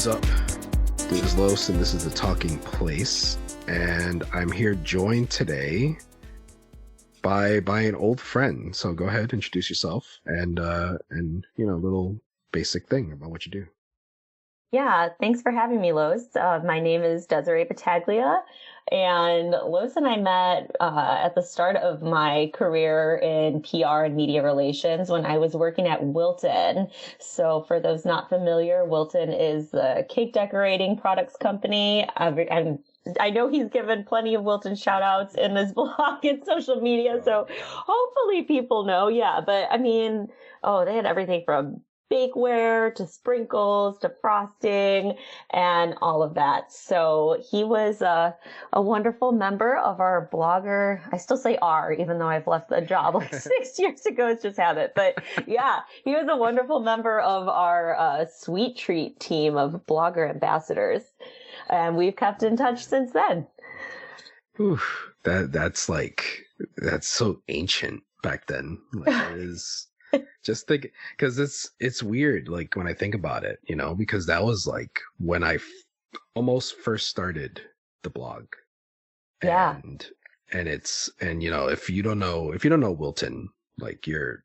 is up? This is Los, and this is The Talking Place. And I'm here joined today by an old friend. So go ahead, introduce yourself, and you know, a little basic thing about what you do. Yeah, thanks for having me, Los. My name is Desiree, and Los and I met at the start of my career in PR and media relations when I was working at Wilton. So for those not familiar, Wilton is the cake decorating products company. I know he's given plenty of Wilton shout outs in this blog and social media, so hopefully people know. Yeah, but I mean, they had everything from bakeware to sprinkles to frosting and all of that. So he was a wonderful member of our blogger. I still say "our," even though I've left the job like 6 years ago. It's just habit. But yeah, he was a wonderful member of our Sweet Treat team of blogger ambassadors. And we've kept in touch since then. Oof, that's so ancient back then. Like, it is. Just think, because it's weird, like, when I think about it, you know, because that was like when I almost first started the blog. Yeah. And you know, if you don't know Wilton, like, you're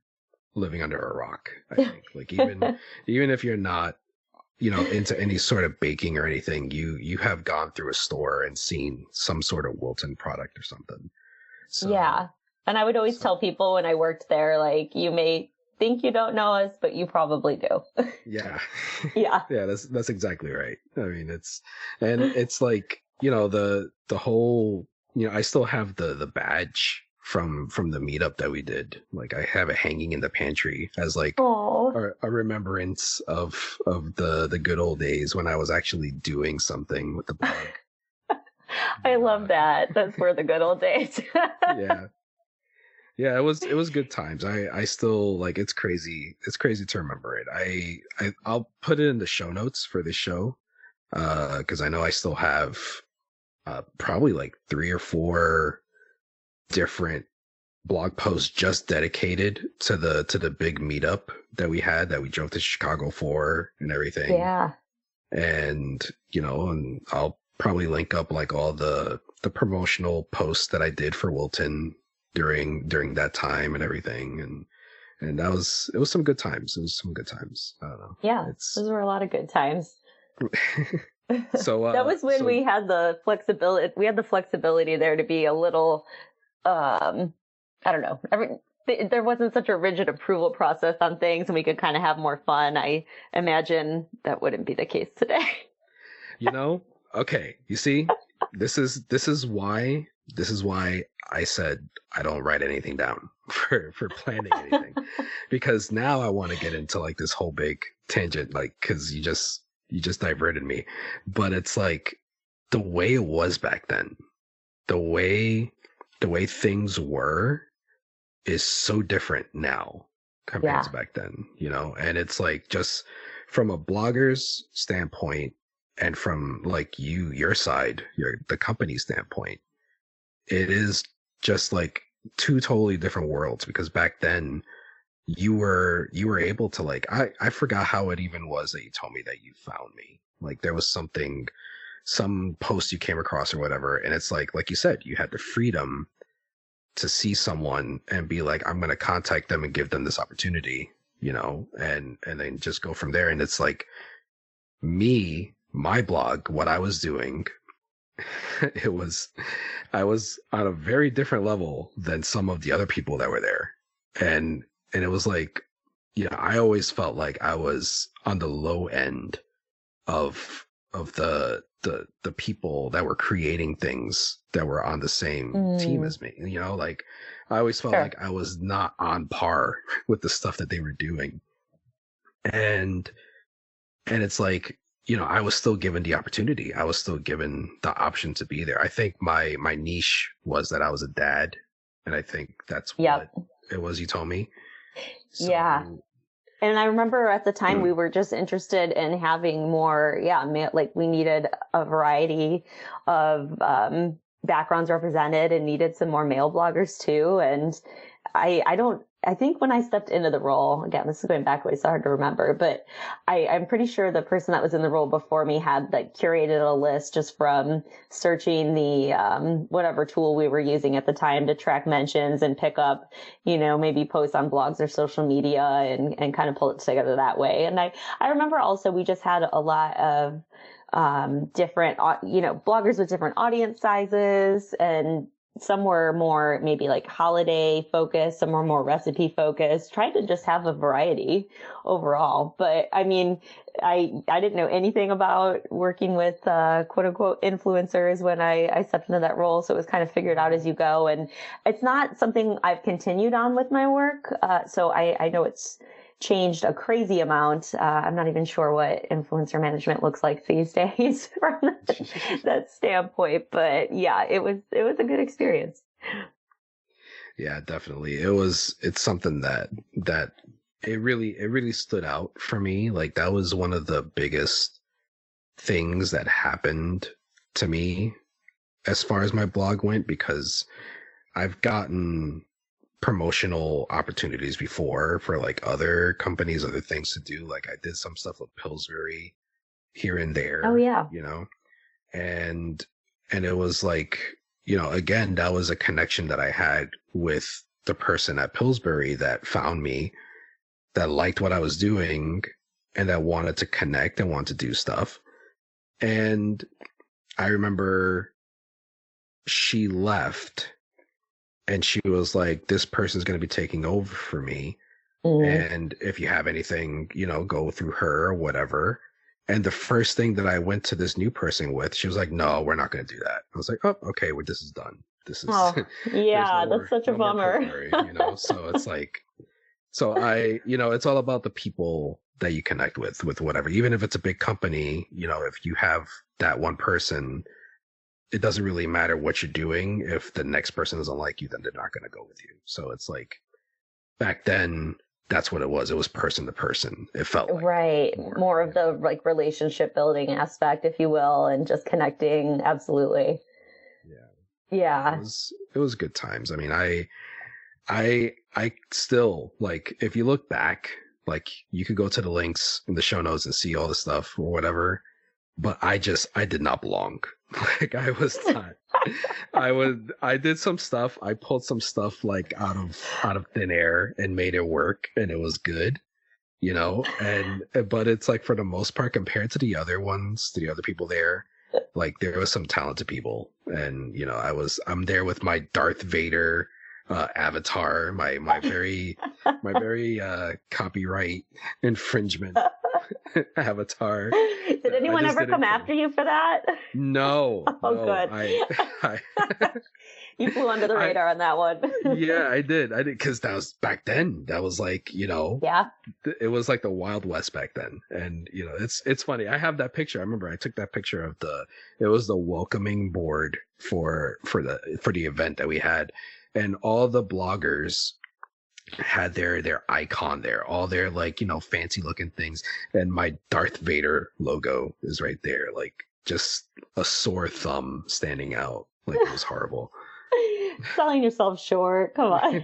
living under a rock, I think. Like, even if you're not, you know, into any sort of baking or anything, you have gone through a store and seen some sort of Wilton product or something. So, yeah. And I would always tell people when I worked there, like, you may think you don't know us, but you probably do. Yeah. Yeah. Yeah, that's exactly right. I mean, it's like, you know, the whole, you know, I still have the badge from the meetup that we did. Like, I have it hanging in the pantry as like a remembrance of the good old days when I was actually doing something with the blog. I love that. That's where the good old days. Yeah. Yeah, it was good times. I still, like, it's crazy to remember it. I'll put it in the show notes for this show, because I know I still have probably like 3 or 4 different blog posts just dedicated to the big meetup that we drove to Chicago for and everything. Yeah. And, you know, and I'll probably link up like all the promotional posts that I did for Wilton during that time and everything, and it was some good times. I don't know. Yeah, those were a lot of good times. So that was when we had the flexibility. We had the flexibility there to be a little, I don't know. There wasn't such a rigid approval process on things, and we could kind of have more fun. I imagine that wouldn't be the case today. You know, okay. You see, this is why I said I don't write anything down for planning anything, because now I want to get into like this whole big tangent, like, because you just diverted me. But it's like the way it was back then, the way things were is so different now compared to back then, you know. And it's like, just from a blogger's standpoint and from like your side, the company standpoint, it is just like 2 totally different worlds. Because back then you were able to, like, I forgot how it even was that you told me that you found me. Like, there was some post you came across or whatever, and it's like you said, you had the freedom to see someone and be like, I'm going to contact them and give them this opportunity, you know, and then just go from there. And it's like my blog, what I was doing, I was on a very different level than some of the other people that were there. And it was like, you know, I always felt like I was on the low end of the people that were creating things that were on the same team as me. You know, like, I always felt like I was not on par with the stuff that they were doing. And it's like, you know, I was still given the opportunity. I was still given the option to be there. I think my niche was that I was a dad, and I think that's what it was you told me. So, yeah. And I remember at the time we were just interested in having more, like, we needed a variety of backgrounds represented and needed some more male bloggers too. And I think when I stepped into the role, again, this is going back way, so hard to remember, but I'm pretty sure the person that was in the role before me had like curated a list just from searching the, whatever tool we were using at the time to track mentions and pick up, maybe posts on blogs or social media and kind of pull it together that way. And I remember also we just had a lot of, different, bloggers with different audience sizes, and some were more maybe like holiday focused, some were more recipe focused, tried to just have a variety overall. But I mean, I didn't know anything about working with, quote unquote influencers when I stepped into that role. So it was kind of figured out as you go. And it's not something I've continued on with my work. So I know it's changed a crazy amount. I'm not even sure what influencer management looks like these days from that standpoint, but yeah, it was a good experience. Yeah, definitely. It's something that it really stood out for me. Like that was one of the biggest things that happened to me as far as my blog went, because I've gotten promotional opportunities before for like other companies, other things to do. Like I did some stuff with Pillsbury here and there. Oh yeah. And it was like, again, that was a connection that I had with the person at Pillsbury that found me, that liked what I was doing and that wanted to connect and want to do stuff. And I remember she left and she was like, this person's going to be taking over for me. And if you have anything, go through her or whatever. And the first thing that I went to this new person with, she was like, no, we're not going to do that. I was like, oh, okay, well, this is done. This is, yeah, that's such a bummer. So it's like, it's all about the people that you connect with whatever, even if it's a big company, if you have that one person, it doesn't really matter what you're doing. If the next person doesn't like you, then they're not going to go with you. So it's like back then, that's what it was. It was person to person. It felt like right. More of the like relationship building aspect, if you will, and just connecting. Absolutely. Yeah. It was good times. I mean, I still like, if you look back, like you could go to the links in the show notes and see all the stuff or whatever. But I did not belong. Like I was not, I did some stuff. I pulled some stuff like out of thin air and made it work, and it was good, but it's like for the most part, compared to the other ones, to the other people there, like there was some talented people. And, I'm there with my Darth Vader, avatar, my very copyright infringement avatar. Did anyone ever come after you for that? No. Oh, no, good. I You flew under the radar on that one. Yeah, I did. Because that was back then. That was like, yeah, it was like the Wild West back then. And, it's funny. I have that picture. I remember I took that picture of it was the welcoming board for the event that we had. And all the bloggers had their icon there, all their like, fancy looking things. And my Darth Vader logo is right there. Like just a sore thumb standing out. Like it was horrible. Selling yourself short. Come on.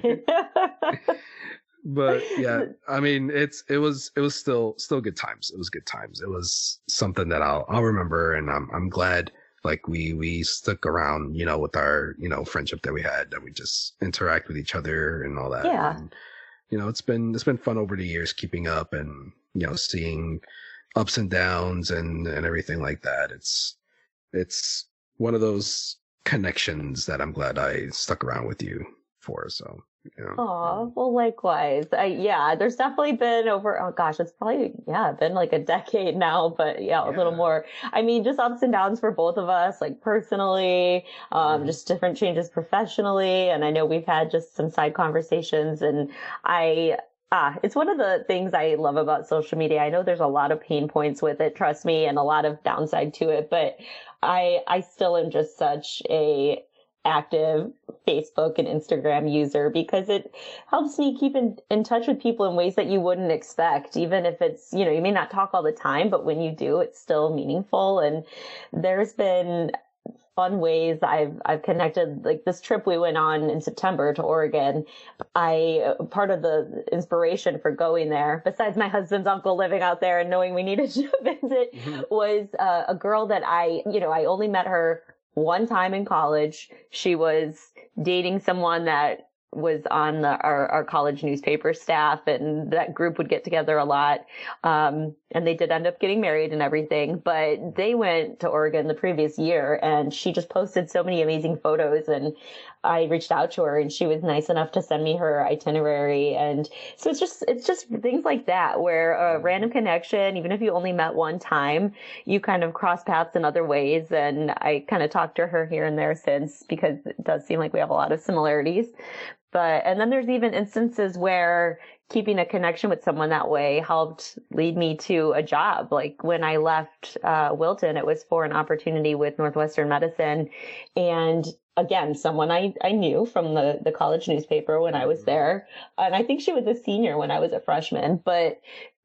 But yeah, I mean, it was still good times. It was good times. It was something that I'll remember. And I'm glad like we stuck around, with our, friendship that we had, that we just interact with each other and all that. Yeah. And, it's been fun over the years keeping up and, seeing ups and downs and everything like that. It's one of those connections that I'm glad I stuck around with you for. So, Oh, well, likewise. There's definitely been it's probably, been like a decade now, but a little more. I mean, just ups and downs for both of us, like personally, just different changes professionally. And I know we've had just some side conversations, and it's one of the things I love about social media. I know there's a lot of pain points with it, trust me, and a lot of downside to it, but I still am just such a active Facebook and Instagram user, because it helps me keep in touch with people in ways that you wouldn't expect, even if it's, you may not talk all the time, but when you do, it's still meaningful. And there's been fun ways I've connected. Like this trip we went on in September to Oregon, part of the inspiration for going there, besides my husband's uncle living out there and knowing we needed to visit, was a girl that I only met her one time in college. She was dating someone that was on our college newspaper staff, and that group would get together a lot. And they did end up getting married and everything, but they went to Oregon the previous year, and she just posted so many amazing photos, and I reached out to her and she was nice enough to send me her itinerary. And so it's just things like that where a random connection, even if you only met one time, you kind of cross paths in other ways. And I kind of talked to her here and there since, because it does seem like we have a lot of similarities. And then there's even instances where keeping a connection with someone that way helped lead me to a job. Like when I left Wilton, it was for an opportunity with Northwestern Medicine. And again, someone I knew from the college newspaper when I was there. And I think she was a senior when I was a freshman, but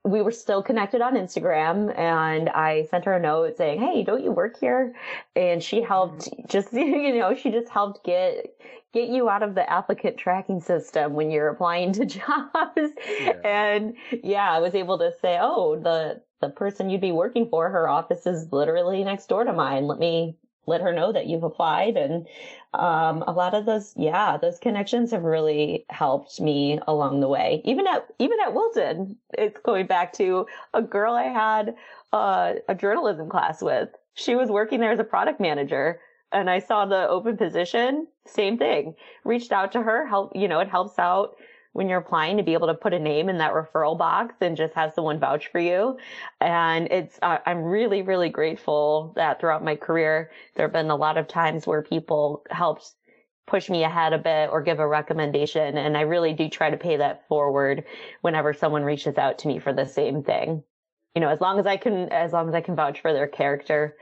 we were still connected on Instagram, and I sent her a note saying, "Hey, don't you work here?" And she helped she just helped get you out of the applicant tracking system when you're applying to jobs. Yeah. And I was able to say, "Oh, the person you'd be working for, her office is literally next door to mine. Let me let her know that you've applied." And a lot of those connections have really helped me along the way. Even at Wilton, it's going back to a girl I had a journalism class with. She was working there as a product manager, and I saw the open position. Same thing. Reached out to her. It helps out when you're applying to be able to put a name in that referral box and just have someone vouch for you. And I'm really, really grateful that throughout my career, there have been a lot of times where people helped push me ahead a bit or give a recommendation. And I really do try to pay that forward whenever someone reaches out to me for the same thing. As long as I can vouch for their character,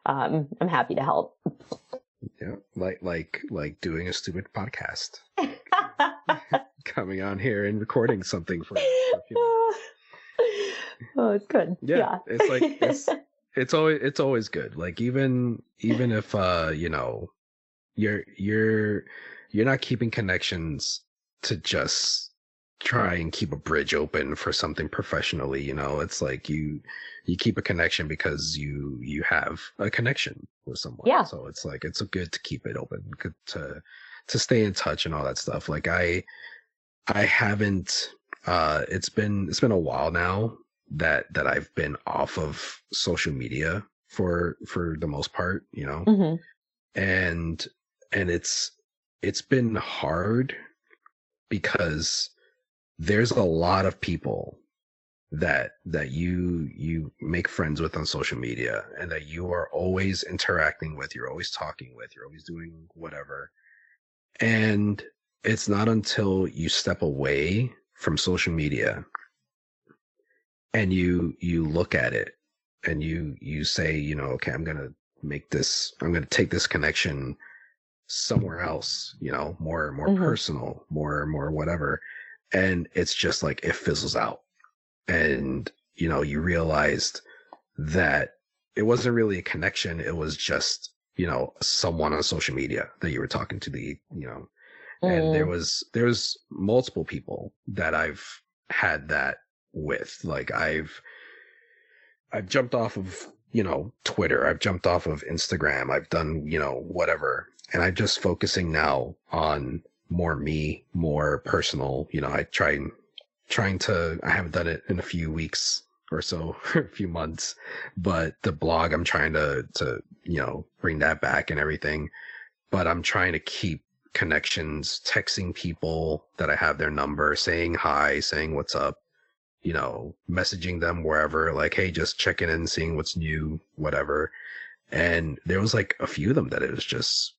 I'm happy to help. Yeah. Like doing a stupid podcast. Coming on here and recording something for a few minutes. Oh, it's good. Yeah. It's like it's always good. Like even if you're not keeping connections to just try and keep a bridge open for something professionally, it's like you keep a connection because you have a connection with someone. Yeah. So it's like it's good to keep it open, good to stay in touch and all that stuff. Like I haven't it's been a while now that I've been off of social media for the most part, Mm-hmm. And it's been hard because there's a lot of people that you make friends with on social media and that you are always interacting with, you're always talking with, you're always doing whatever. And it's not until you step away from social media and you look at it and you say, okay, I'm going to take this connection somewhere else, more mm-hmm. personal, more whatever. And it's just like it fizzles out. And, you realized that it wasn't really a connection. It was just, someone on social media that you were talking to and there was multiple people that I've had that with. Like I've jumped off of, Twitter. I've jumped off of Instagram. I've done, whatever. And I'm just focusing now on more me, more personal. I I haven't done it in a few weeks or so, a few months, but the blog, I'm trying to bring that back and everything. But I'm trying to keep connections, texting people that I have their number, saying hi, saying what's up, messaging them wherever, like, hey, just checking in, seeing what's new, whatever. And there was like a few of them that it was just,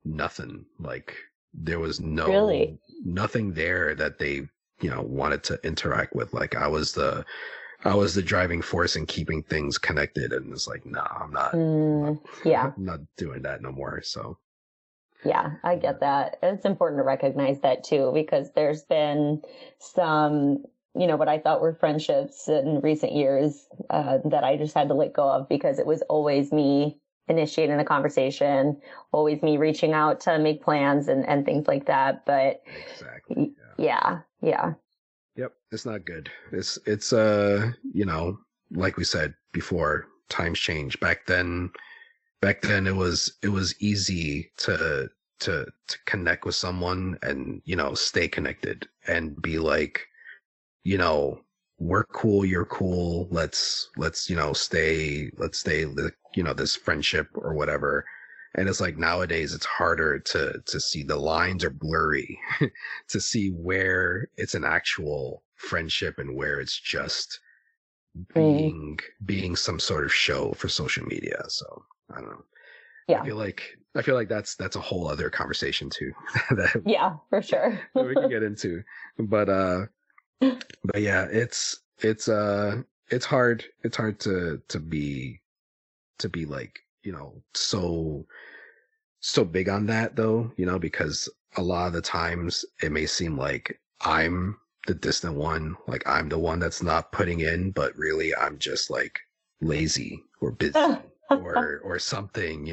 nothing. Like there was nothing there that they, wanted to interact with. Like I was the driving force in keeping things connected. And it's like, nah, I'm not doing that no more. So. Yeah, I get that. It's important to recognize that too, because there's been some, what I thought were friendships in recent years that I just had to let go of because it was always me initiating the conversation, always me reaching out to make plans and things like that. But exactly. Yeah. Yep. It's not good. It's like we said before, times change. Back then it was easy to connect with someone and, stay connected and be like, we're cool, you're cool. Let's stay, this friendship or whatever. And it's like nowadays it's harder to see, the lines are blurry to see where it's an actual friendship and where it's just being some sort of show for social media. So I don't know. Yeah. I feel like that's a whole other conversation too. Yeah, for sure. that we can get into. But yeah, it's hard. It's hard to be like, so big on that though, because a lot of the times it may seem like I'm the distant one, like I'm the one that's not putting in, but really I'm just like lazy or busy or something,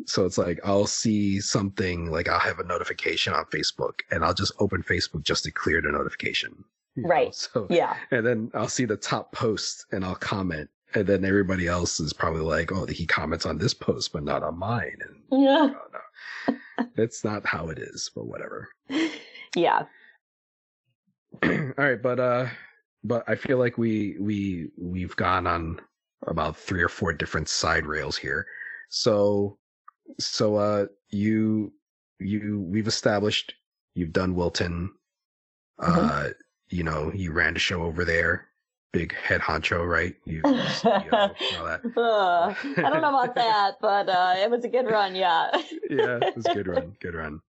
so it's like I'll see something, like I'll have a notification on Facebook and I'll just open Facebook just to clear the notification. Right. So yeah. And then I'll see the top post and I'll comment. And then everybody else is probably like, oh, he comments on this post, but not on mine. And yeah. No. It's not how it is, but whatever. Yeah. All right. But I feel like we've gone on about 3 or 4 different side rails here. So we've established you've done Wilton. You ran the show over there. Big head honcho, right? All that. I don't know about that, but it was a good run, yeah. Yeah, it was a good run. Good run.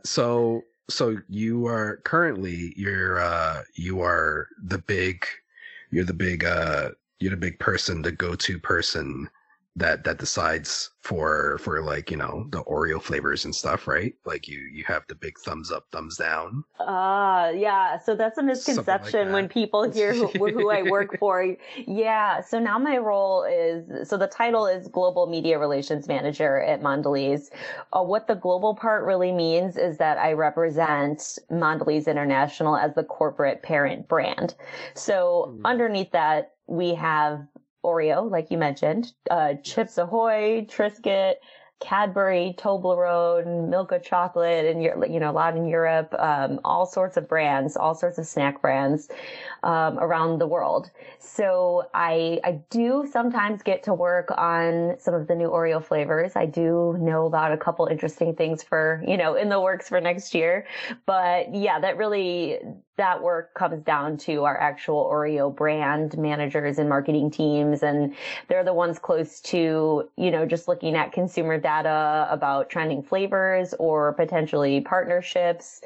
So you are currently you're the big person, the go-to person that decides for like, the Oreo flavors and stuff, right? Like you have the big thumbs up, thumbs down. Yeah. So that's a misconception when people hear who I work for. Yeah. So now my role so the title is Global Media Relations Manager at Mondelēz. What the global part really means is that I represent Mondelēz International as the corporate parent brand. So underneath that, we have Oreo, like you mentioned, Chips Ahoy, Triscuit, Cadbury, Toblerone, Milka Chocolate, and a lot in Europe, all sorts of brands, all sorts of snack brands around the world. So I do sometimes get to work on some of the new Oreo flavors. I do know about a couple interesting things for, in the works for next year. But yeah, that work comes down to our actual Oreo brand managers and marketing teams. And they're the ones close to, just looking at consumer data about trending flavors or potentially partnerships.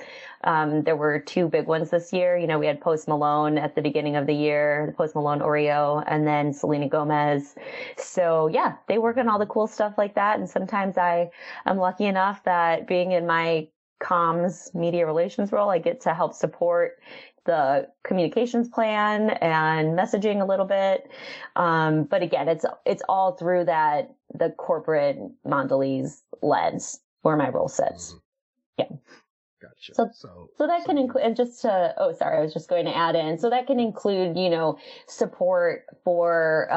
There were 2 big ones this year. We had Post Malone at the beginning of the year, the Post Malone Oreo, and then Selena Gomez. So yeah, they work on all the cool stuff like that. And sometimes I'm lucky enough that being in my comms media relations role, I get to help support the communications plan and messaging a little bit. But again, it's all through the corporate Mondelēz lens where my role sits. Yeah. Gotcha. So that can include, and I was just going to add in, so that can include, support for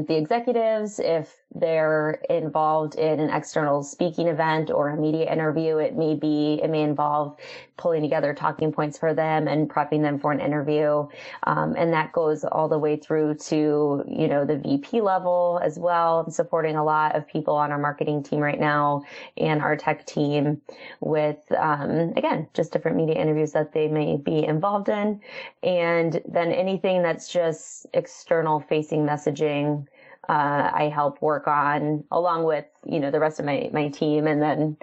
the executives if they're involved in an external speaking event or a media interview. It may involve pulling together talking points for them and prepping them for an interview. And that goes all the way through to, the VP level as well. I'm supporting a lot of people on our marketing team right now and our tech team with, again, just different media interviews that they may be involved in. And then anything that's just external facing messaging, I help work on along with, the rest of my team, and then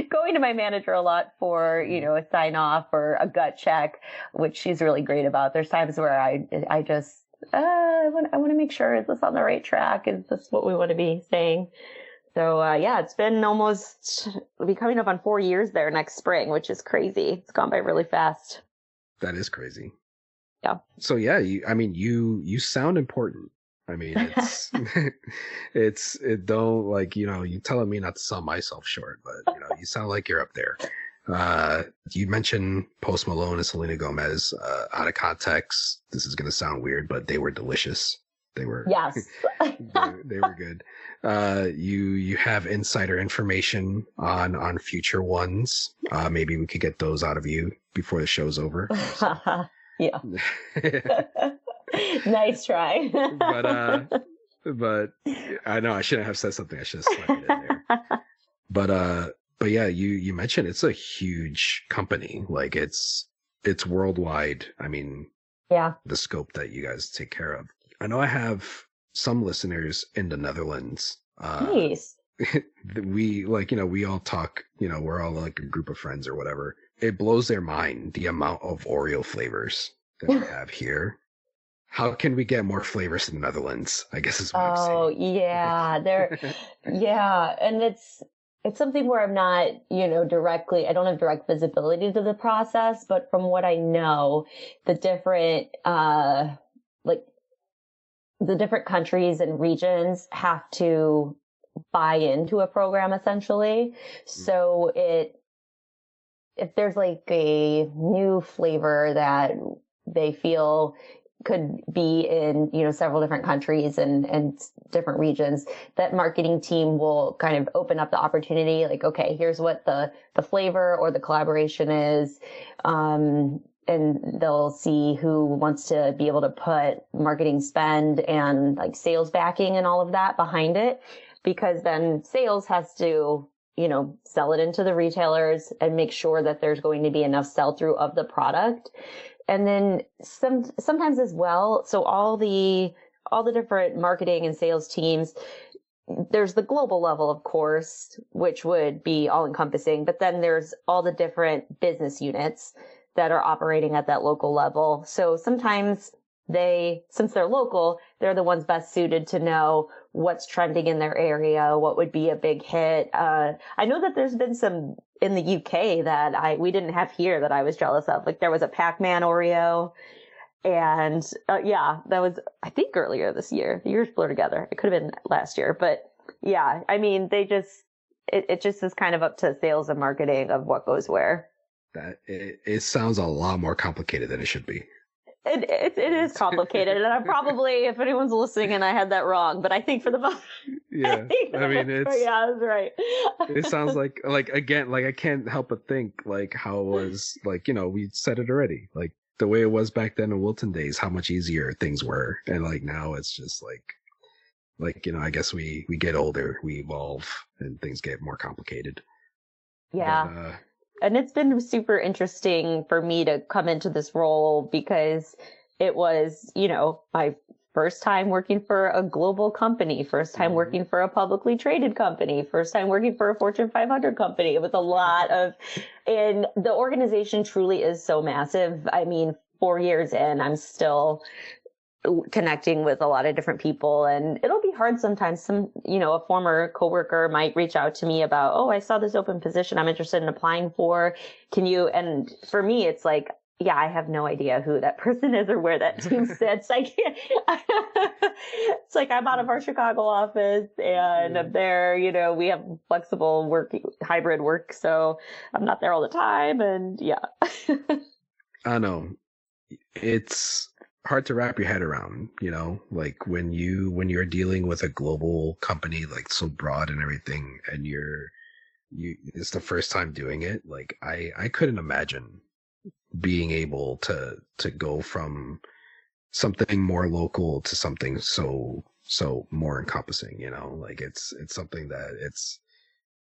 going to my manager a lot for, a sign off or a gut check, which she's really great about. There's times where I just, I want to make sure, is this on the right track? Is this what we want to be saying? So, yeah, it's been it'll be coming up on 4 years there next spring, which is crazy. It's gone by really fast. That is crazy. Yeah. So yeah, you sound important. I mean, it's it don't like, you telling me not to sell myself short, but you sound like you're up there. You mentioned Post Malone and Selena Gomez. Out of context, this is gonna sound weird, but they were delicious. They were Yes. they were good. You have insider information on future ones. Maybe we could get those out of you before the show's over. Yeah. Nice try. but I know I shouldn't have said something. I should have slept it in there. But yeah, you mentioned it's a huge company. Like it's worldwide. I mean, yeah, the scope that you guys take care of. I know I have some listeners in the Netherlands. Nice. We we all talk, we're all like a group of friends or whatever. It blows their mind the amount of Oreo flavors that we have here. How can we get more flavors in the Netherlands? I guess is what I'm saying. Oh, yeah. Yeah. And it's something where I'm not, I don't have direct visibility to the process, but from what I know, the different, the different countries and regions have to buy into a program essentially. So if there's like a new flavor that they feel could be in, several different countries and different regions, that marketing team will kind of open up the opportunity. Like, okay, here's what the flavor or the collaboration is. And they'll see who wants to be able to put marketing spend and like sales backing and all of that behind it, because then sales has to, sell it into the retailers and make sure that there's going to be enough sell through of the product. And then sometimes as well, so all the different marketing and sales teams, there's the global level, of course, which would be all encompassing, but then there's all the different business units that are operating at that local level. So sometimes since they're local, they're the ones best suited to know what's trending in their area, what would be a big hit. I know that there's been some in the UK that we didn't have here that I was jealous of. Like there was a Pac-Man Oreo, and that was, I think, earlier this year. The years blur together. It could have been last year, but yeah, I mean, it just is kind of up to sales and marketing of what goes where. That it sounds a lot more complicated than it should be. It is complicated, and I probably, if anyone's listening and I had that wrong, but I think for the most, yeah, I mean, that's right. It sounds like again, like I can't help but think like how it was, like, we said it already, like the way it was back then in Wilton days, how much easier things were, and like now it's just like I guess we get older, we evolve, and things get more complicated. Yeah. But, and it's been super interesting for me to come into this role because it was, my first time working for a global company, first time working for a publicly traded company, first time working for a Fortune 500 company. It was a lot and the organization truly is so massive. I mean, 4 years in, I'm still connecting with a lot of different people, and it'll be hard sometimes. A former coworker might reach out to me about, oh, I saw this open position I'm interested in applying for. Can you? And for me, it's like, yeah, I have no idea who that person is or where that team sits. I can't. It's like I'm out of our Chicago office, and up there, we have flexible work, hybrid work, so I'm not there all the time. And yeah, I know it's hard to wrap your head around, like when you're dealing with a global company, like so broad and everything, and it's the first time doing it. Like I couldn't imagine being able to go from something more local to something so more encompassing, like it's something that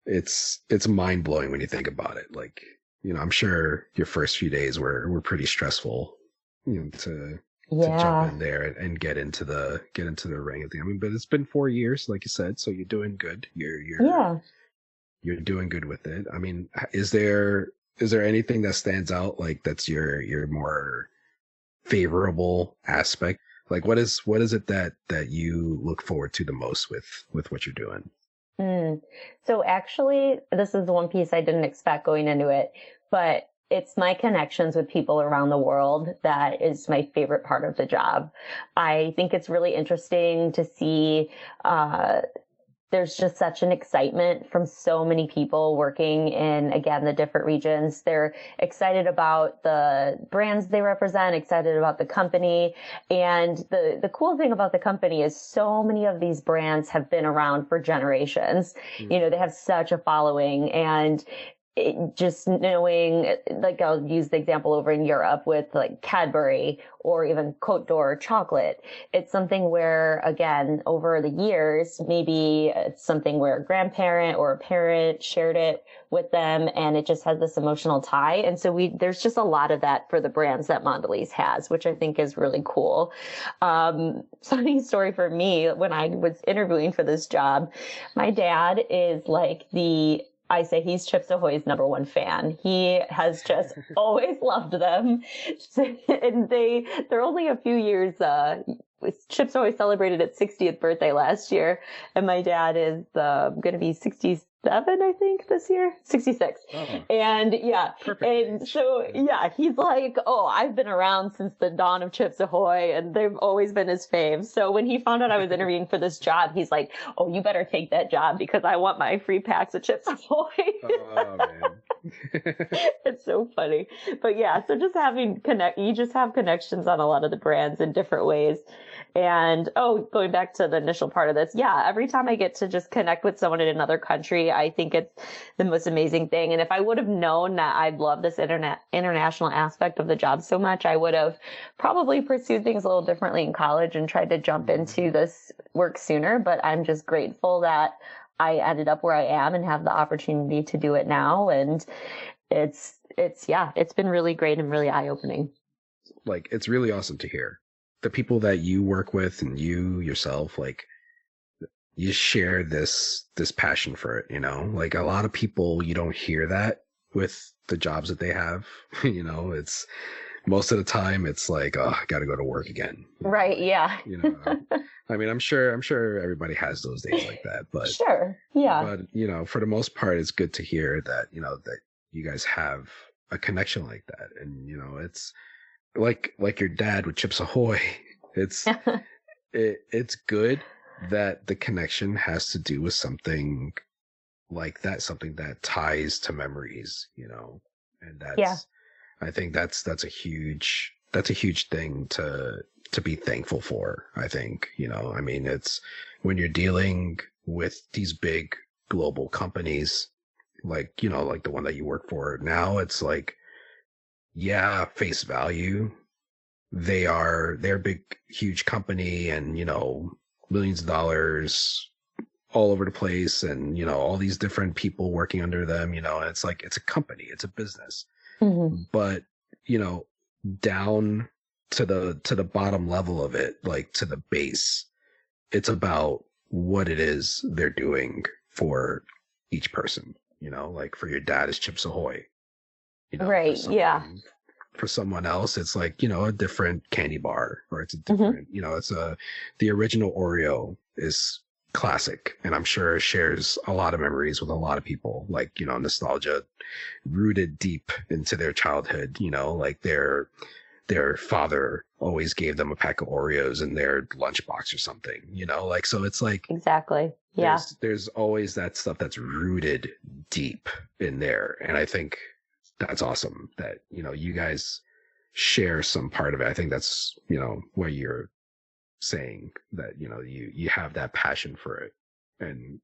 it's mind blowing when you think about it. Like, I'm sure your first few days were pretty stressful, to jump in there and get into the ring of the. I mean, but it's been 4 years, like you said, so you're doing good. You're doing good with it. I mean, is there anything that stands out, like that's your more favorable aspect? Like what is it that you look forward to the most with what you're doing? So actually, this is the one piece I didn't expect going into it, but it's my connections with people around the world that is my favorite part of the job. I think it's really interesting to see, there's just such an excitement from so many people working in, again, the different regions. They're excited about the brands they represent, excited about the company. And the cool thing about the company is so many of these brands have been around for generations. They have such a following, and just knowing, like I'll use the example over in Europe with like Cadbury or even Côte d'Or chocolate. It's something where, again, over the years, maybe it's something where a grandparent or a parent shared it with them, and it just has this emotional tie. And so there's just a lot of that for the brands that Mondelēz has, which I think is really cool. Funny story for me, when I was interviewing for this job, my dad is like I say he's Chips Ahoy's #1 fan. He has just always loved them. And they're only a few years, Chips Ahoy celebrated its 60th birthday last year. And my dad is going to be 67, I think, this year. 66. Oh, and yeah. Perfect. And so, yeah, he's like, oh, I've been around since the dawn of Chips Ahoy, and they've always been his fave. So when he found out I was interviewing for this job, he's like, oh, you better take that job because I want my free packs of Chips Ahoy. Oh, man. It's so funny. But yeah, so just you just have connections on a lot of the brands in different ways. And, going back to the initial part of this, yeah, every time I get to just connect with someone in another country, I think it's the most amazing thing. And if I would have known that I'd love this international aspect of the job so much, I would have probably pursued things a little differently in college and tried to jump into this work sooner. But I'm just grateful that I ended up where I am and have the opportunity to do it now. And it's been really great and really eye-opening. Like, it's really awesome to hear. The people that you work with and you yourself, like, you share this passion for it, like a lot of people, you don't hear that with the jobs that they have. It's most of the time it's like, oh, I got to go to work again. Right. Yeah. I mean, I'm sure everybody has those days like that, but sure. Yeah. But, for the most part, it's good to hear that, that you guys have a connection like that. And, it's like your dad with Chips Ahoy. It's, it's good that the connection has to do with something like that, something that ties to memories, and I think that's a huge thing to be thankful for. I think, I mean, it's when you're dealing with these big global companies, like, like the one that you work for now, it's like, yeah, face value, they're a big, huge company and, millions of dollars all over the place and, all these different people working under them, and it's like, it's a company, it's a business. Mm-hmm. But, down to the bottom level of it, like to the base, it's about what it is they're doing for each person, like for your dad is Chips Ahoy, right. Yeah. For someone else, it's like, a different candy bar, or it's a different, mm-hmm. The original Oreo is classic. And I'm sure it shares a lot of memories with a lot of people, like, nostalgia rooted deep into their childhood, like their father always gave them a pack of Oreos in their lunchbox or something, like, so it's like, exactly. Yeah. There's always that stuff that's rooted deep in there. And I think that's awesome that, you guys share some part of it. I think that's, what you're saying, that, you have that passion for it and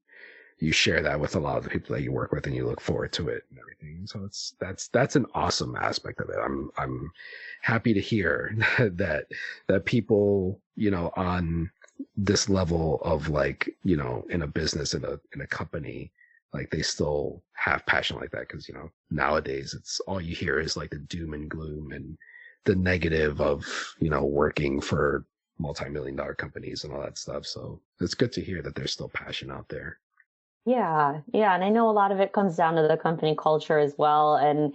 you share that with a lot of the people that you work with and you look forward to it and everything. So that's an awesome aspect of it. I'm happy to hear that people, on this level of like, in a business, in a company, like they still have passion like that. Cause, nowadays it's all you hear is like the doom and gloom and the negative of, working for multi-million-dollar companies and all that stuff. So it's good to hear that there's still passion out there. Yeah. Yeah. And I know a lot of it comes down to the company culture as well. And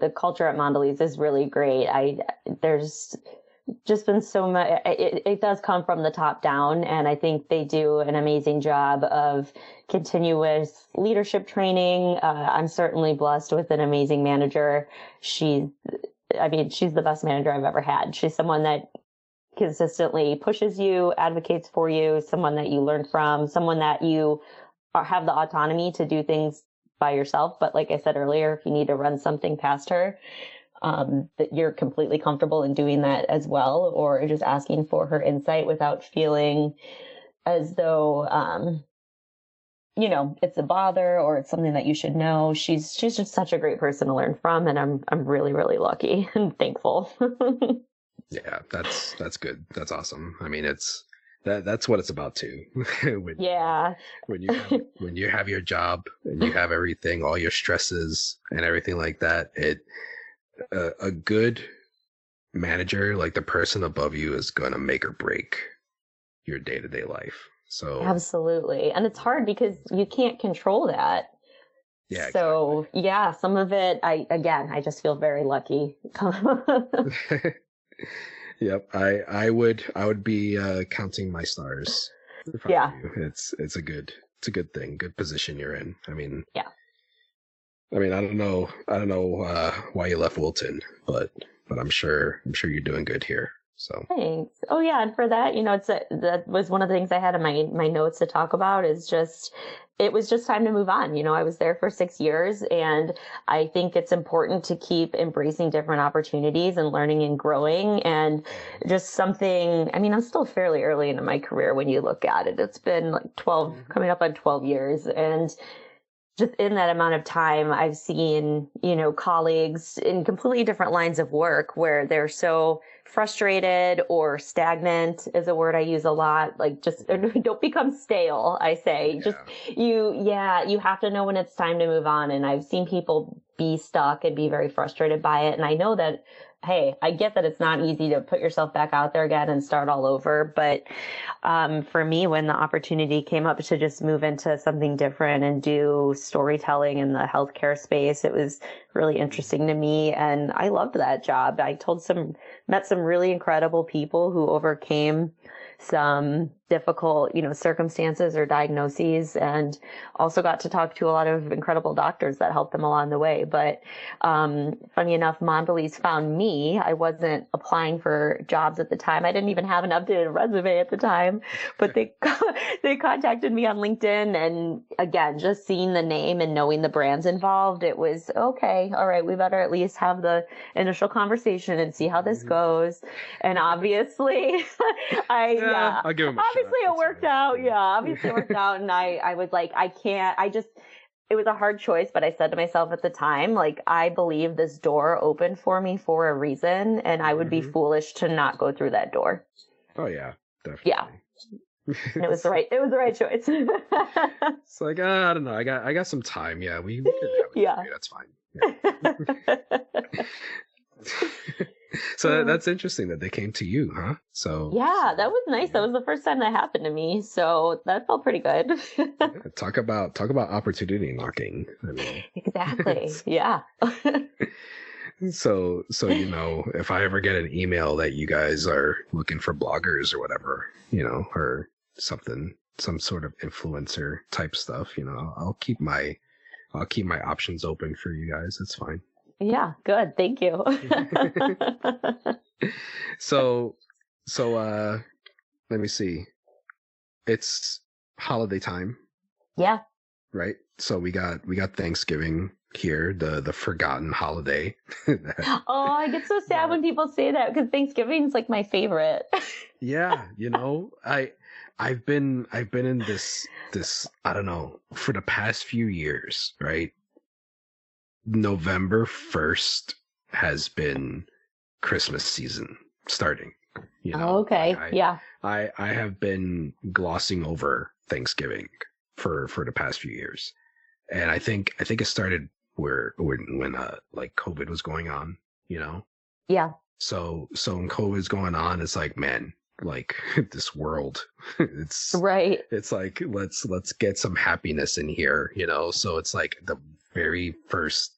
the culture at Mondelēz is really great. There's just been so much. It does come from the top down, and I think they do an amazing job of continuous leadership training. I'm certainly blessed with an amazing manager. She's the best manager I've ever had. She's someone that consistently pushes you, advocates for you, someone that you learn from, someone that you have the autonomy to do things by yourself. But like I said earlier, if you need to run something past her, that you're completely comfortable in doing that as well, or just asking for her insight without feeling as though, it's a bother or it's something that you should know. She's just such a great person to learn from. And I'm really, really lucky and thankful. Yeah, that's good. That's awesome. I mean, that's what it's about too. when, Yeah. When you have your job and you have everything, all your stresses and everything like that, a good manager, like the person above you, is going to make or break your day-to-day life. So absolutely. And it's hard because you can't control that. Yeah. So exactly. Yeah, some of it, I just feel very lucky. Yep. I would be counting my stars. Yeah. It's a good thing. Good position you're in. I mean, yeah. I don't know why you left Wilton, but I'm sure you're doing good here. So thanks. Oh yeah, and for that, that was one of the things I had in my notes to talk about. Is just it was just time to move on. I was there for 6 years, and I think it's important to keep embracing different opportunities and learning and growing. And just something. I'm still fairly early into my career when you look at it. It's been like 12, coming up on 12 years, and just in that amount of time, I've seen, colleagues in completely different lines of work where they're so frustrated or stagnant is a word I use a lot. Like, just don't become stale, I say. Yeah. Just you have to know when it's time to move on. And I've seen people be stuck and be very frustrated by it. And I know that, hey, I get that it's not easy to put yourself back out there again and start all over. But for me, when the opportunity came up to just move into something different and do storytelling in the healthcare space, it was really interesting to me. And I loved that job. I met some really incredible people who overcame some difficult, circumstances or diagnoses, and also got to talk to a lot of incredible doctors that helped them along the way. But funny enough, Mondelēz found me. I wasn't applying for jobs at the time. I didn't even have an updated resume at the time, but they contacted me on LinkedIn. And again, just seeing the name and knowing the brands involved, it was okay. All right, we better at least have the initial conversation and see how this goes. And obviously, I'll give him a obviously shot. it worked out. Yeah, obviously it worked out. And I was like, it was a hard choice, but I said to myself at the time, like, I believe this door opened for me for a reason, and I would be foolish to not go through that door. Oh yeah, definitely. Yeah. And it was the right choice. It's like, I don't know. I got some time. Yeah, we could have it. Yeah. That's fine. Yeah. So that's interesting that they came to you, huh? So yeah, that was nice. That was the first time that happened to me, so that felt pretty good. Yeah, talk about opportunity knocking. Exactly. Yeah. So if I ever get an email that you guys are looking for bloggers or whatever, or something, some sort of influencer type stuff, I'll keep my options open for you guys. It's fine. Yeah, good. Thank you. So let me see. It's holiday time. Yeah. Right? So we got Thanksgiving here, the forgotten holiday. Oh, I get so sad when people say that, because Thanksgiving's like my favorite. Yeah, I've been in this I don't know, for the past few years, right? November 1st has been Christmas season starting. Oh, okay. Yeah. I have been glossing over Thanksgiving for the past few years. And I think it started when like COVID was going on, Yeah. So when COVID's going on, it's like, man, like this world, it's right. It's like, let's get some happiness in here, So it's like the very first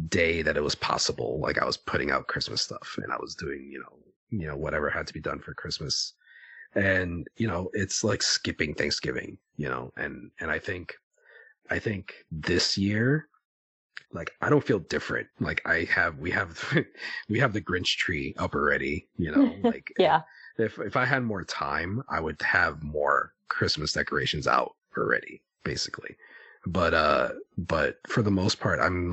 day that it was possible, like I was putting out Christmas stuff and I was doing, whatever had to be done for Christmas. And, it's like skipping Thanksgiving, and I think this year, like, I don't feel different. Like we have we have the Grinch tree up already, like Yeah. if I had more time, I would have more Christmas decorations out already, basically. But for the most part, I'm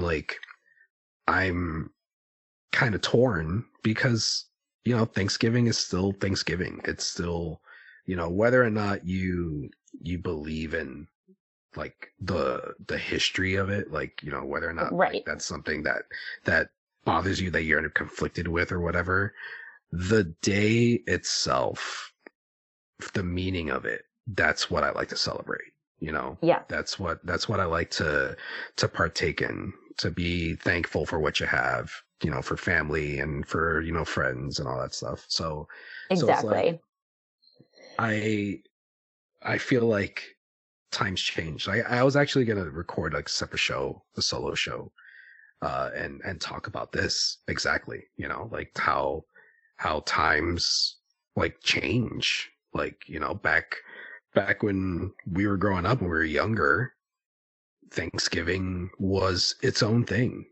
kind of torn because, Thanksgiving is still Thanksgiving. It's still, whether or not you believe in like the history of it, like, whether or not Right. like that's something that bothers you, that you're conflicted with or whatever, the day itself, the meaning of it, that's what I like to celebrate. Yeah. That's what I like to partake in, to be thankful for what you have, for family and for, friends and all that stuff. So Exactly. So it's like, I feel like times changed. I was actually going to record like a separate show, a solo show, and talk about this exactly, like how times like change, like, back when we were growing up, when we were younger, Thanksgiving was its own thing,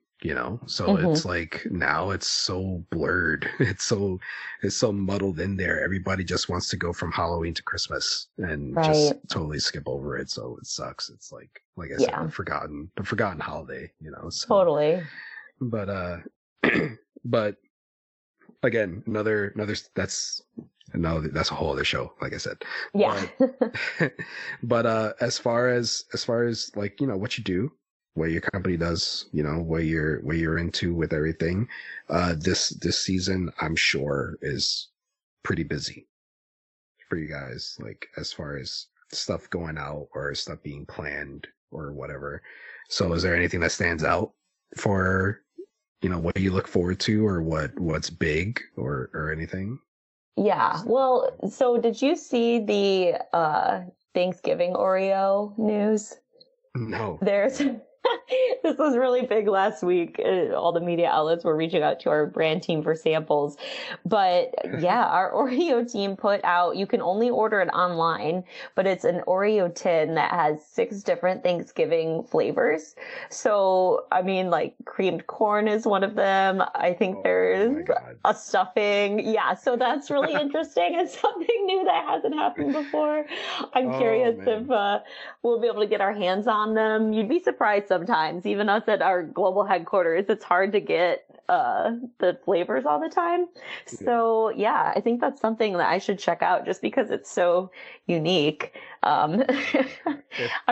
so it's like now it's so blurred. It's so muddled in there. Everybody just wants to go from Halloween to Christmas and just totally skip over it. So it sucks. It's like I said, the forgotten holiday, so. Totally. But but again, another that's a whole other show, like I said. Yeah. But as far as like, what you do, what your company does, what you're into with everything, this season, I'm sure, is pretty busy for you guys, like as far as stuff going out or stuff being planned or whatever. So is there anything that stands out for, what you look forward to, or what's big or anything? Yeah. Well, so did you see the Thanksgiving Oreo news? No. This was really big last week. All the media outlets were reaching out to our brand team for samples. But yeah, our Oreo team put out, you can only order it online, but it's an Oreo tin that has 6 different Thanksgiving flavors. So, I mean, like creamed corn is one of them. I think there's a stuffing. Yeah, so that's really interesting. It's something new that hasn't happened before. I'm curious if we'll be able to get our hands on them. You'd be surprised sometimes, even us at our global headquarters, it's hard to get the flavors all the time. So yeah, I think that's something that I should check out just because it's so unique. I'm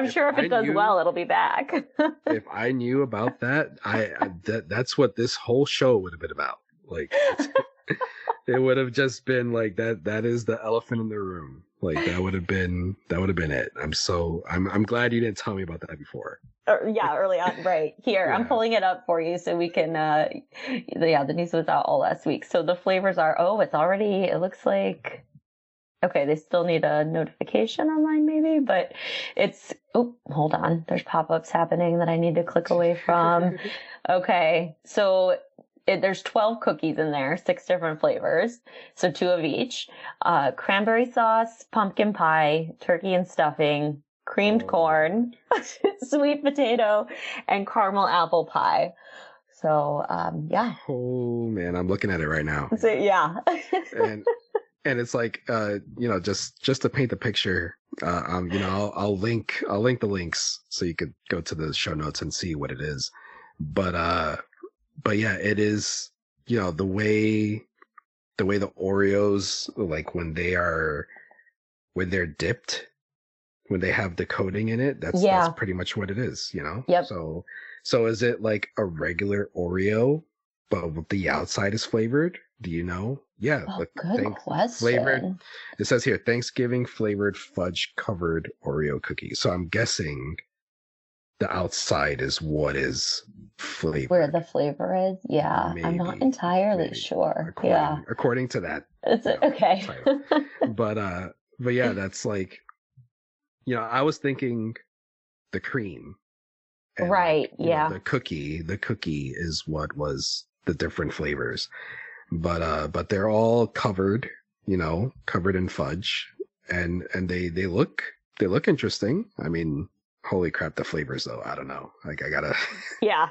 sure if it does well, it'll be back. If I knew about that, that's what this whole show would have been about. Like, it would have just been like that is the elephant in the room. Like that would have been it. I'm glad you didn't tell me about that before. Yeah, early on, right. Here, I'm pulling it up for you so we can, the news was out all last week. So the flavors are, it looks like, okay, they still need a notification online maybe, but hold on. There's pop-ups happening that I need to click away from. Okay, so there's 12 cookies in there, 6 different flavors, so 2 of each. Cranberry sauce, pumpkin pie, turkey and stuffing, creamed corn, sweet potato, and caramel apple pie. So, yeah. Oh man, I'm looking at it right now. So, yeah. and it's like, just to paint the picture, I'll link the links so you could go to the show notes and see what it is. But yeah, it is, the way the Oreos, like when they're dipped, when they have the coating in it, that's pretty much what it is, Yep. So is it like a regular Oreo, but the outside is flavored? Do you know? Yeah. Oh, good question. Flavored. It says here, Thanksgiving flavored fudge covered Oreo cookie. So I'm guessing the outside is what is flavored. Where the flavor is? Yeah. Maybe, I'm not entirely sure. According to that. It's okay. But yeah, that's like, I was thinking the cream. And right. the cookie is what was the different flavors. but they're all covered, covered in fudge, and they look interesting. I mean, holy crap, the flavors though, I don't know. Like I gotta. Yeah,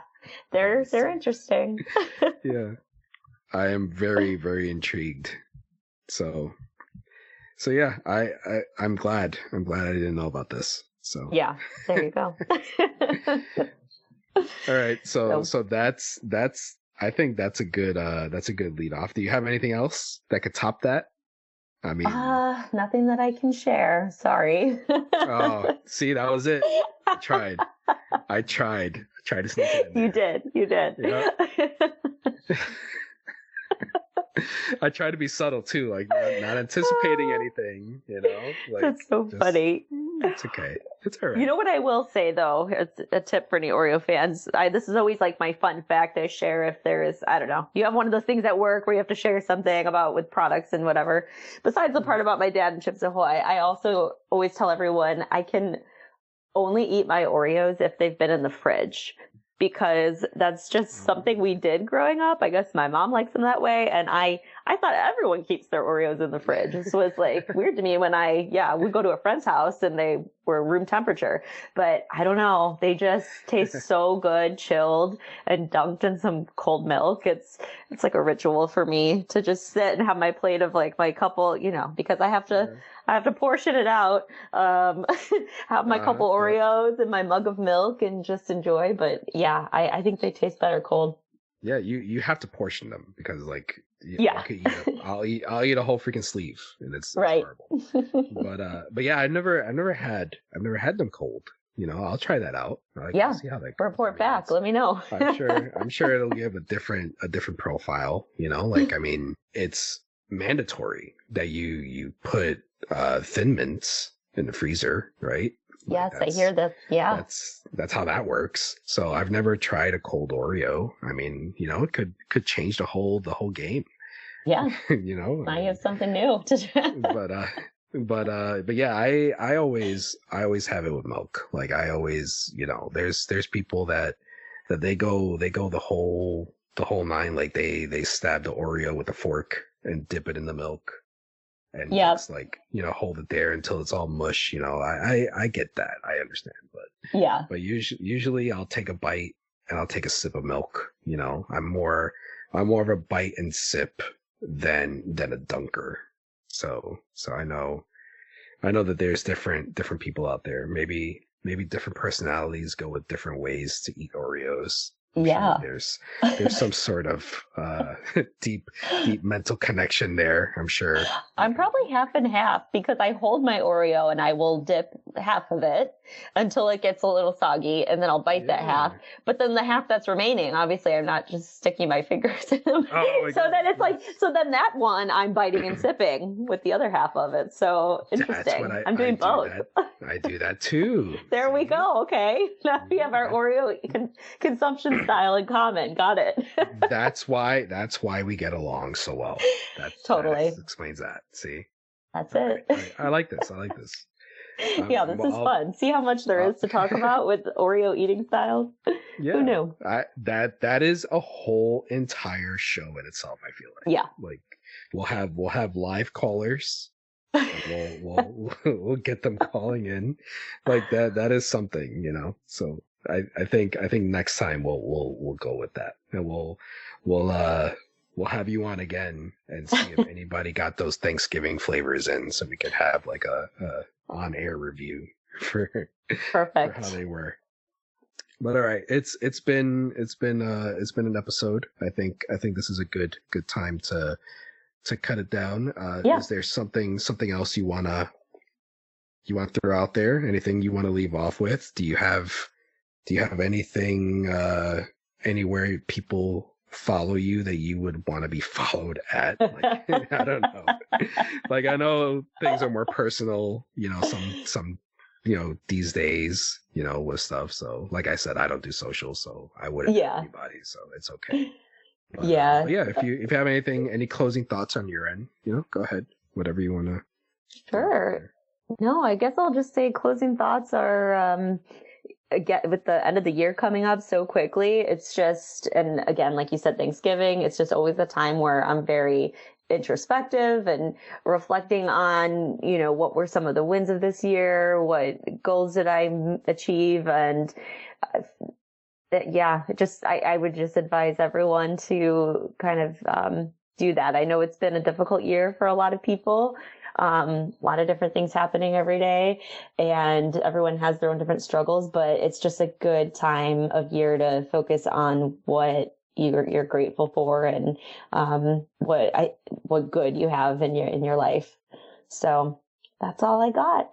they're interesting. Yeah, I am very, very intrigued. So yeah, I'm glad I didn't know about this. So yeah, there you go. All right, so that's I think that's a good lead off. Do you have anything else that could top that? I mean, nothing that I can share. Sorry. Oh, see, that was it. I tried to sneak it in there. You did. Yeah. I try to be subtle too, like not anticipating anything, Like, that's so funny. It's okay. It's all right. You know what I will say though? It's a tip for any Oreo fans. This is always like my fun fact I share if there is, I don't know. You have one of those things at work where you have to share something about with products and whatever. Besides the part about my dad and Chips Ahoy, I also always tell everyone I can only eat my Oreos if they've been in the fridge. Because that's just something we did growing up. I guess my mom likes them that way. And I thought everyone keeps their Oreos in the fridge. This was like weird to me when we go to a friend's house and they were room temperature. But I don't know. They just taste so good, chilled and dunked in some cold milk. It's like a ritual for me to just sit and have my plate of like my couple, because I have to portion it out, have my couple Oreos and my mug of milk and just enjoy. But yeah, I think they taste better cold. Yeah, you have to portion them because like yeah, I'll eat a whole freaking sleeve and it's right. horrible. But yeah, I've never had them cold. I'll try that out. Yeah, see how they report back. Let me know. I'm sure it'll give a different profile. Like I mean, it's mandatory that you put Thin Mints in the freezer, right? Yes, I hear that. Yeah, that's how that works. So I've never tried a cold Oreo. I mean, it could change the whole game. Yeah, now you have something new to try. But yeah, I always have it with milk. Like I always, there's people that they go the whole nine. Like they stab the Oreo with a fork and dip it in the milk. And just like, hold it there until it's all mush. I get that. I understand. But usually I'll take a bite and I'll take a sip of milk. I'm more of a bite and sip than a dunker. So I know that there's different people out there. Maybe different personalities go with different ways to eat Oreos. Yeah. Sure there's some sort of deep mental connection there, I'm sure. I'm probably half and half because I hold my Oreo and I will dip half of it until it gets a little soggy and then I'll bite that half. But then the half that's remaining, obviously I'm not just sticking my fingers in them. Then it's like, then that one I'm biting and sipping with the other half of it. So interesting. I'm doing both. I do that too. There we go. Okay. Now we have our Oreo consumption style in common. Got it. That's why we get along so well. That explains that. See, that's it. I like this. Yeah, this is fun. See how much there is to talk about with Oreo eating styles. Yeah, who knew? That is a whole entire show in itself. I feel like. Yeah. Like we'll have live callers. We'll get them calling in like that. That is something, So I think next time we'll go with that, and we'll have you on again and see if anybody got those Thanksgiving flavors in, so we could have like a on-air review for perfect for how they were. But all right, it's been an episode. I think this is a good time to cut it down. Is there something else you want to throw out there? Anything you want to leave off with? Do you have anything anywhere people follow you that you would want to be followed at? Like, I don't know. Like I know things are more personal, some these days, with stuff. So like I said, I don't do social, so I wouldn't tell anybody, so it's okay. But, yeah. If you have any closing thoughts on your end, go ahead. Whatever you want to. Sure. No, I guess I'll just say closing thoughts are, again, with the end of the year coming up so quickly, it's just, and again, like you said, Thanksgiving, it's just always a time where I'm very introspective and reflecting on, what were some of the wins of this year? What goals did I achieve? And I would just advise everyone to kind of do that. I know it's been a difficult year for a lot of people. A lot of different things happening every day, and everyone has their own different struggles, but it's just a good time of year to focus on what you're grateful for and what good you have in your life. So that's all I got.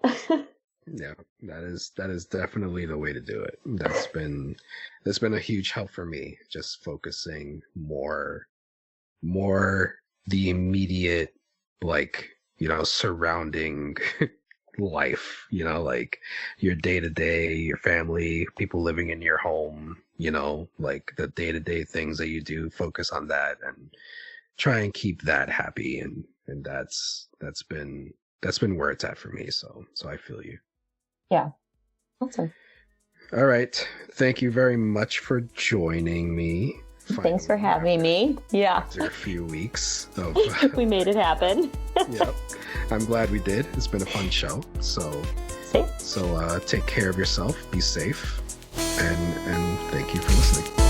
Yeah, that is definitely the way to do it. That's been a huge help for me, just focusing more the immediate, like, surrounding life, like your day-to-day, your family, people living in your home, like the day-to-day things that you do, focus on that and try and keep that happy. And that's been where it's at for me. So I feel you. Yeah. Awesome. All right. Thank you very much for joining me. Thanks for having me. Yeah. After a few weeks of we made it happen. Yep. I'm glad we did. It's been a fun show. So take care of yourself, be safe, and thank you for listening.